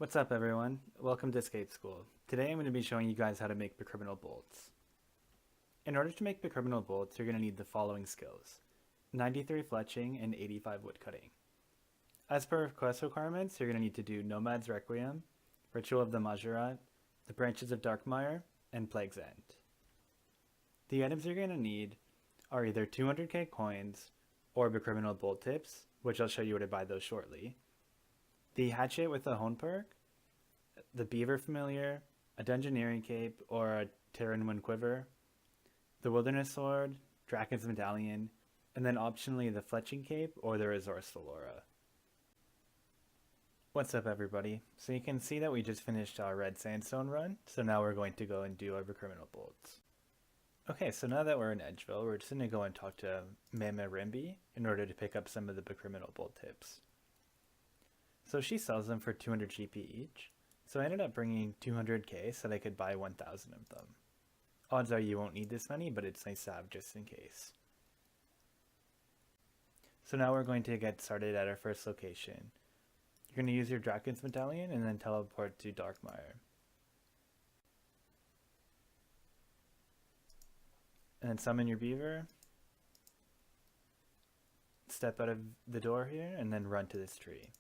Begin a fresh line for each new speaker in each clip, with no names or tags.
What's up everyone? Welcome to Skate School. Today I'm going to be showing you guys how to make Bakriminal bolts. In order to make Bakriminal bolts, you're going to need the following skills: 93 fletching and 85 wood cutting. As per quest requirements, you're going to need to do Nomad's Requiem, Ritual of the Majorat, the Branches of Darkmire, and Plague's End. The items you're going to need are either 200k coins or Bakriminal bolt tips, which I'll show you where to buy those shortly, the hatchet with the hone perk, the beaver familiar, a dungeoneering cape or a Terran wind quiver, the wilderness sword, Draken's medallion, and then optionally the fletching cape or the resourceful aura. What's up everybody? So you can see that we just finished our red sandstone run, so now we're going to go and do our Bakriminal bolts. Okay, so now that we're in Edgeville, we're just going to go and talk to Mama Rimby in order to pick up some of the Bakriminal bolt tips. So she sells them for 200 GP each, so I ended up bringing 200k so that I could buy 1,000 of them. Odds are you won't need this many, but it's nice to have just in case. So now we're going to get started at our first location. You're going to use your Draken's medallion and then teleport to Darkmire. And then summon your beaver. Step out of the door here and then run to this tree.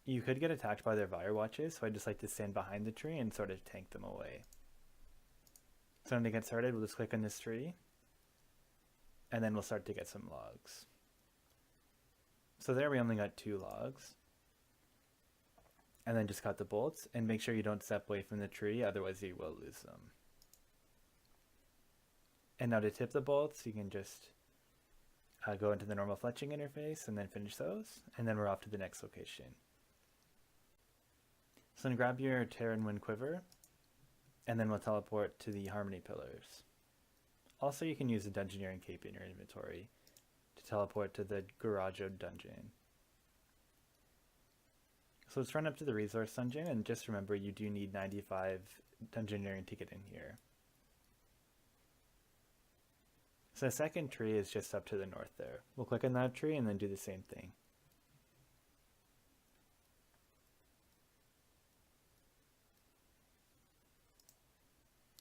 You could get attacked by their fire watches, so I just like to stand behind the tree and sort of tank them away. So to get started, we'll just click on this tree, and then we'll start to get some logs. So there we only got 2 logs. And then just cut the bolts, and make sure you don't step away from the tree, otherwise you will lose them. And now to tip the bolts, you can just go into the normal fletching interface and then finish those, and then we're off to the next location. So then grab your Terran wind quiver, and then we'll teleport to the Harmony pillars. Also, you can use the dungeoneering cape in your inventory to teleport to the Garajo dungeon. So let's run up to the resource dungeon, and just remember you do need 95 dungeoneering to get in here. So the second tree is just up to the north there. We'll click on that tree and then do the same thing.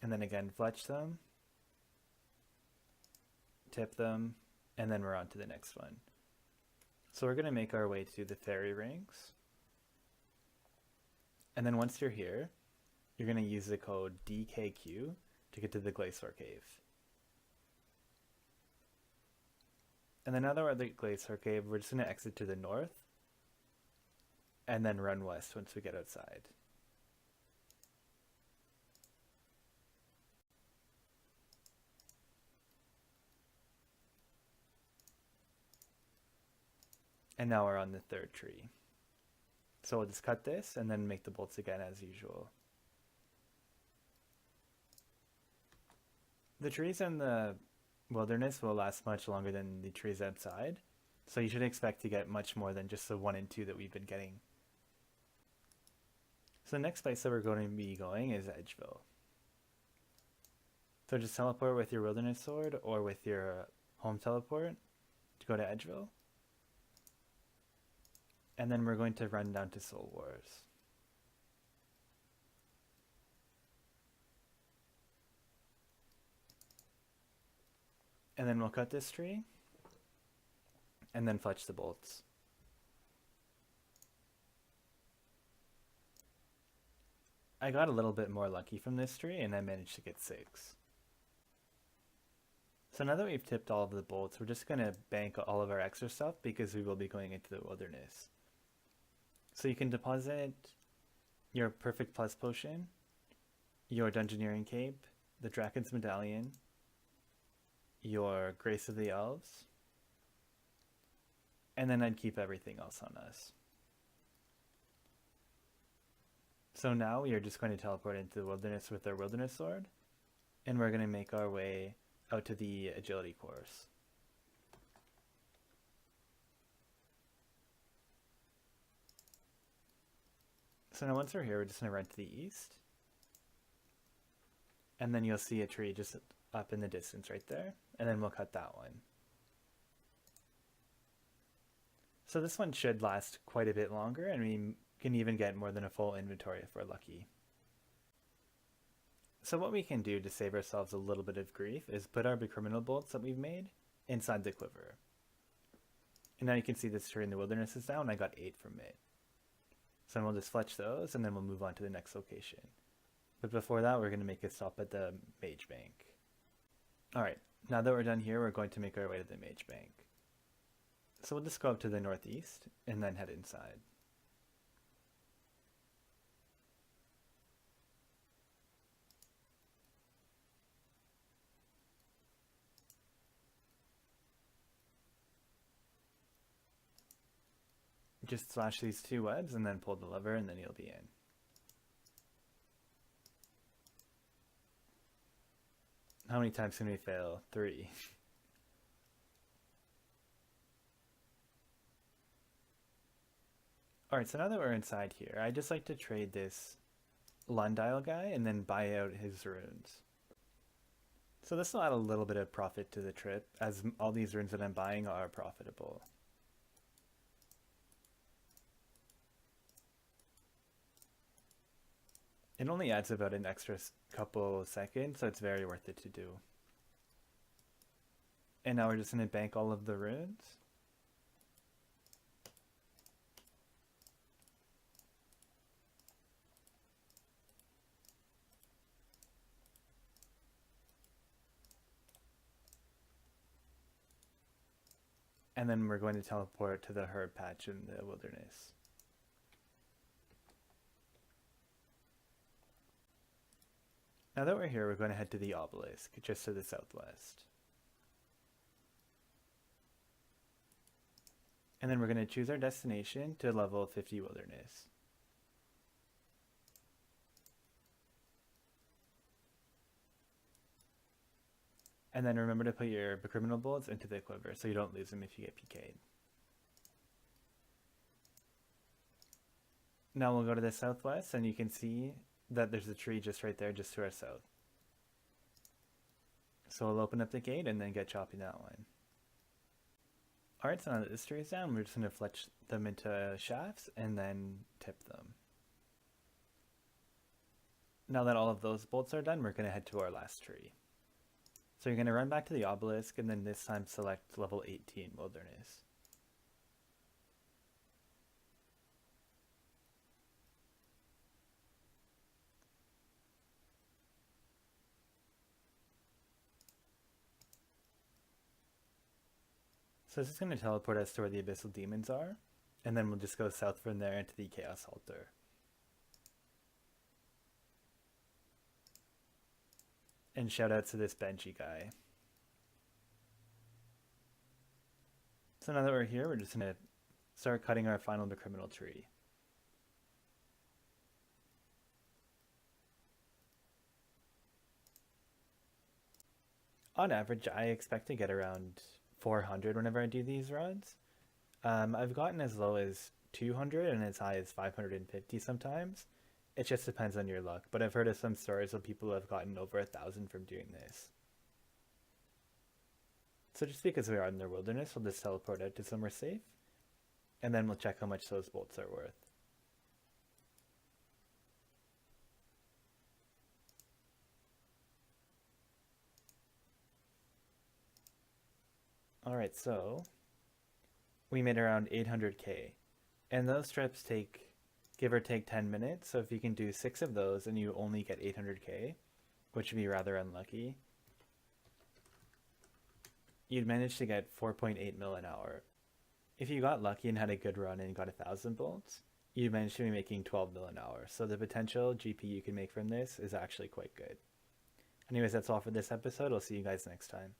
And then again, fletch them, tip them, and then we're on to the next one. So we're going to make our way to the fairy rings. And then once you're here, you're going to use the code DKQ to get to the Glacier Cave. And then now that we're at the Glacier Cave, we're just going to exit to the north and then run west once we get outside. And now we're on the third tree. So we'll just cut this and then make the bolts again as usual. The trees in the wilderness will last much longer than the trees outside, so you should expect to get much more than just the 1 and 2 that we've been getting. So the next place that we're going to be going is Edgeville. So just teleport with your wilderness sword or with your home teleport to go to Edgeville. And then we're going to run down to Soul Wars. And then we'll cut this tree, and then fletch the bolts. I got a little bit more lucky from this tree, and I managed to get 6. So now that we've tipped all of the bolts, we're just going to bank all of our extra stuff because we will be going into the wilderness. So you can deposit your Perfect Plus potion, your Dungeoneering cape, the Draken's medallion, your Grace of the Elves, and then I'd keep everything else on us. So now we are just going to teleport into the wilderness with our wilderness sword, and we're going to make our way out to the agility course. So now once we're here, we're just going to run to the east. And then you'll see a tree just up in the distance right there. And then we'll cut that one. So this one should last quite a bit longer, and we Can even get more than a full inventory if we're lucky. So what we can do to save ourselves a little bit of grief is put our Bakriminal bolts that we've made inside the quiver. And now you can see this tree in the wilderness is down. I got 8 from it. So we'll just fletch those and then we'll move on to the next location. But before that, we're going to make a stop at the Mage Bank. Alright, now that we're done here, we're going to make our way to the Mage Bank. So we'll just go up to the northeast and then head inside. Just slash these 2 webs and then pull the lever and then you'll be in. How many times can we fail? 3. Alright, so now that we're inside here, I just like to trade this Lundile guy and then buy out his runes. So this will add a little bit of profit to the trip, as all these runes that I'm buying are profitable. It only adds about an extra couple seconds, so it's very worth it to do. And now we're just going to bank all of the runes. And then we're going to teleport to the herb patch in the wilderness. Now that we're here, we're going to head to the obelisk, just to the southwest. And then we're going to choose our destination to level 50 wilderness. And then remember to put your Bakriminal bullets into the quiver so you don't lose them if you get PK'd. Now we'll go to the southwest and you can see that there's a tree just right there, just to our south. So we'll open up the gate and then get chopping that one. Alright, so now that this tree is down, we're just going to fletch them into shafts and then tip them. Now that all of those bolts are done, we're going to head to our last tree. So you're going to run back to the obelisk and then this time select level 18 wilderness. So this is going to teleport us to where the Abyssal Demons are, and then we'll just go south from there into the Chaos Altar. And shout out to this Benji guy. So now that we're here, we're just going to start cutting our final Bakriminal tree. On average, I expect to get around 400 whenever I do these runs. I've gotten as low as 200 and as high as 550 sometimes. It just depends on your luck, but I've heard of some stories of people who have gotten over 1,000 from doing this. So just because we are in the wilderness, we'll just teleport out to somewhere safe, and then we'll check how much those bolts are worth. Alright, so we made around 800k, and those trips take give or take 10 minutes, so if you can do 6 of those and you only get 800k, which would be rather unlucky, you'd manage to get 4.8 mil an hour. If you got lucky and had a good run and got 1,000 bolts, you'd manage to be making 12 mil an hour, so the potential GP you can make from this is actually quite good. Anyways, that's all for this episode. I'll see you guys next time.